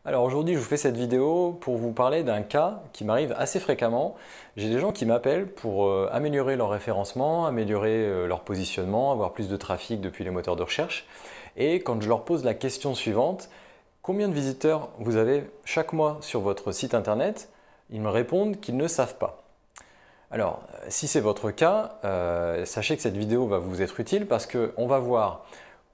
Alors aujourd'hui, je vous fais cette vidéo pour vous parler d'un cas qui m'arrive assez fréquemment. J'ai des gens qui m'appellent pour améliorer leur référencement, améliorer leur positionnement, avoir plus de trafic depuis les moteurs de recherche. Et quand je leur pose la question suivante, combien de visiteurs vous avez chaque mois sur votre site internet? Ils me répondent qu'ils ne savent pas. Alors, si c'est votre cas, sachez que cette vidéo va vous être utile parce qu'on va voir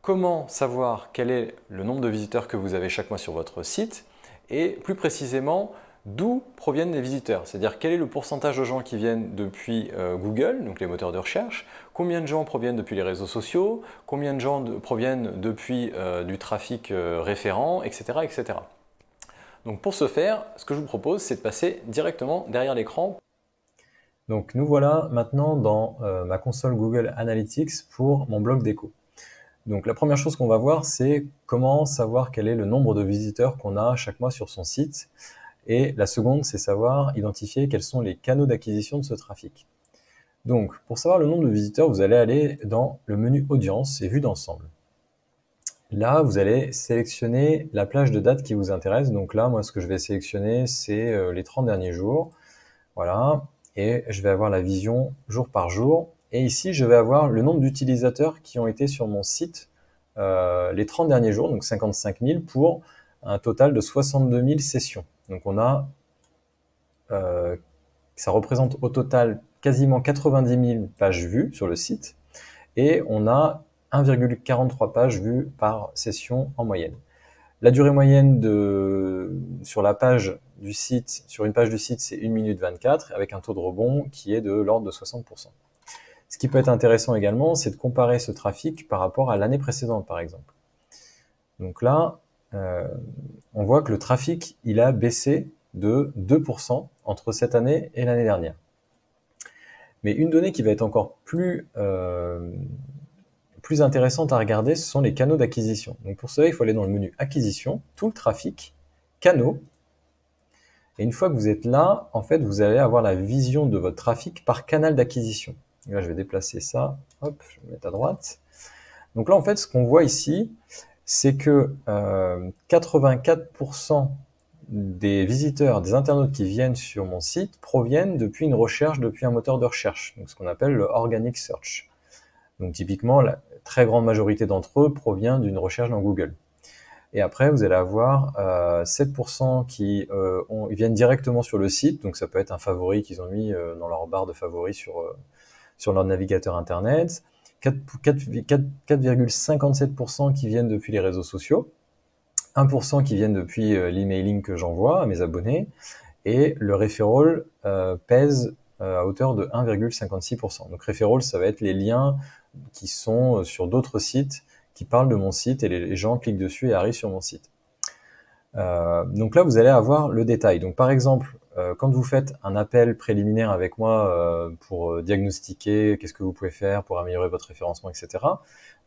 comment savoir quel est le nombre de visiteurs que vous avez chaque mois sur votre site et plus précisément d'où proviennent les visiteurs, c'est-à-dire quel est le pourcentage de gens qui viennent depuis Google, donc les moteurs de recherche, combien de gens proviennent depuis les réseaux sociaux, combien de gens proviennent depuis du trafic référent, etc., etc. Donc pour ce faire, ce que je vous propose, c'est de passer directement derrière l'écran. Donc nous voilà maintenant dans ma console Google Analytics pour mon blog déco. Donc la première chose qu'on va voir, c'est comment savoir quel est le nombre de visiteurs qu'on a chaque mois sur son site. Et la seconde, c'est savoir identifier quels sont les canaux d'acquisition de ce trafic. Donc pour savoir le nombre de visiteurs, vous allez aller dans le menu Audience et Vue d'ensemble. Là, vous allez sélectionner la plage de date qui vous intéresse. Donc là, moi, ce que je vais sélectionner, c'est les 30 derniers jours. Voilà. Et je vais avoir la vision jour par jour. Et ici, je vais avoir le nombre d'utilisateurs qui ont été sur mon site les 30 derniers jours, donc 55 000 pour un total de 62 000 sessions. Donc on a, ça représente au total quasiment 90 000 pages vues sur le site et on a 1,43 pages vues par session en moyenne. La durée moyenne sur la page du site, sur une page du site, c'est 1 minute 24 avec un taux de rebond qui est de l'ordre de 60%. Ce qui peut être intéressant également, c'est de comparer ce trafic par rapport à l'année précédente, par exemple. Donc là, on voit que le trafic, il a baissé de 2% entre cette année et l'année dernière. Mais une donnée qui va être encore plus intéressante à regarder, ce sont les canaux d'acquisition. Donc pour cela, il faut aller dans le menu Acquisition, tout le trafic, canaux. Et une fois que vous êtes là, en fait, vous allez avoir la vision de votre trafic par canal d'acquisition. Là, je vais déplacer ça. Hop, je vais mettre à droite. Donc là, en fait, ce qu'on voit ici, c'est que 84% des visiteurs, des internautes qui viennent sur mon site proviennent depuis une recherche, depuis un moteur de recherche, donc ce qu'on appelle le Organic Search. Donc typiquement, la très grande majorité d'entre eux provient d'une recherche dans Google. Et après, vous allez avoir 7% qui viennent directement sur le site, donc ça peut être un favori qu'ils ont mis dans leur barre de favoris sur leur navigateur internet, 4,57% qui viennent depuis les réseaux sociaux, 1% qui viennent depuis l'emailing que j'envoie à mes abonnés, et le referral pèse à hauteur de 1,56%. Donc referral, ça va être les liens qui sont sur d'autres sites qui parlent de mon site et les gens cliquent dessus et arrivent sur mon site. Donc là, vous allez avoir le détail. Donc par exemple, quand vous faites un appel préliminaire avec moi pour diagnostiquer qu'est-ce que vous pouvez faire pour améliorer votre référencement, etc.,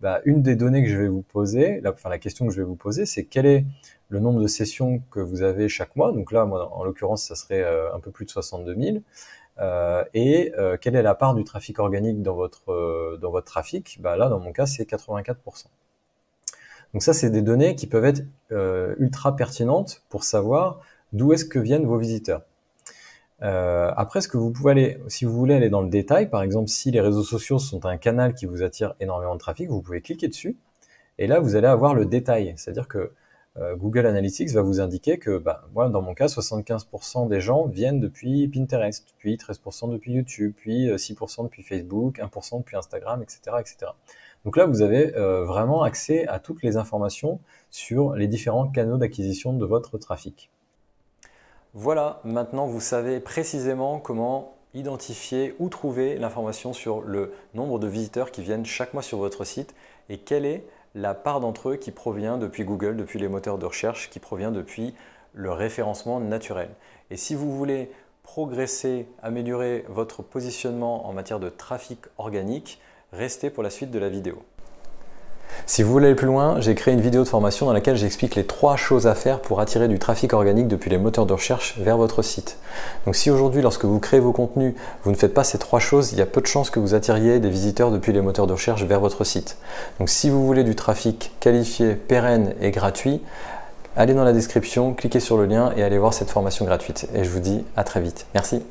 bah, une des données que je vais vous poser, la question que je vais vous poser, c'est quel est le nombre de sessions que vous avez chaque mois. Donc là, moi, en l'occurrence, ça serait un peu plus de 62 000. Et quelle est la part du trafic organique dans votre trafic? Bah, là, dans mon cas, c'est 84%. Donc ça, c'est des données qui peuvent être ultra pertinentes pour savoir d'où est-ce que viennent vos visiteurs. Après, ce que vous pouvez aller, si vous voulez aller dans le détail, par exemple, si les réseaux sociaux sont un canal qui vous attire énormément de trafic, vous pouvez cliquer dessus, et là, vous allez avoir le détail. C'est-à-dire que Google Analytics va vous indiquer que, bah, moi, dans mon cas, 75% des gens viennent depuis Pinterest, puis 13% depuis YouTube, puis 6% depuis Facebook, 1% depuis Instagram, etc., etc. Donc là, vous avez vraiment accès à toutes les informations sur les différents canaux d'acquisition de votre trafic. Voilà, maintenant vous savez précisément comment identifier ou trouver l'information sur le nombre de visiteurs qui viennent chaque mois sur votre site et quelle est la part d'entre eux qui provient depuis Google, depuis les moteurs de recherche, qui provient depuis le référencement naturel. Et si vous voulez progresser, améliorer votre positionnement en matière de trafic organique, restez pour la suite de la vidéo. Si vous voulez aller plus loin, j'ai créé une vidéo de formation dans laquelle j'explique les 3 choses à faire pour attirer du trafic organique depuis les moteurs de recherche vers votre site. Donc si aujourd'hui, lorsque vous créez vos contenus, vous ne faites pas ces 3 choses, il y a peu de chances que vous attiriez des visiteurs depuis les moteurs de recherche vers votre site. Donc si vous voulez du trafic qualifié, pérenne et gratuit, allez dans la description, cliquez sur le lien et allez voir cette formation gratuite. Et je vous dis à très vite. Merci.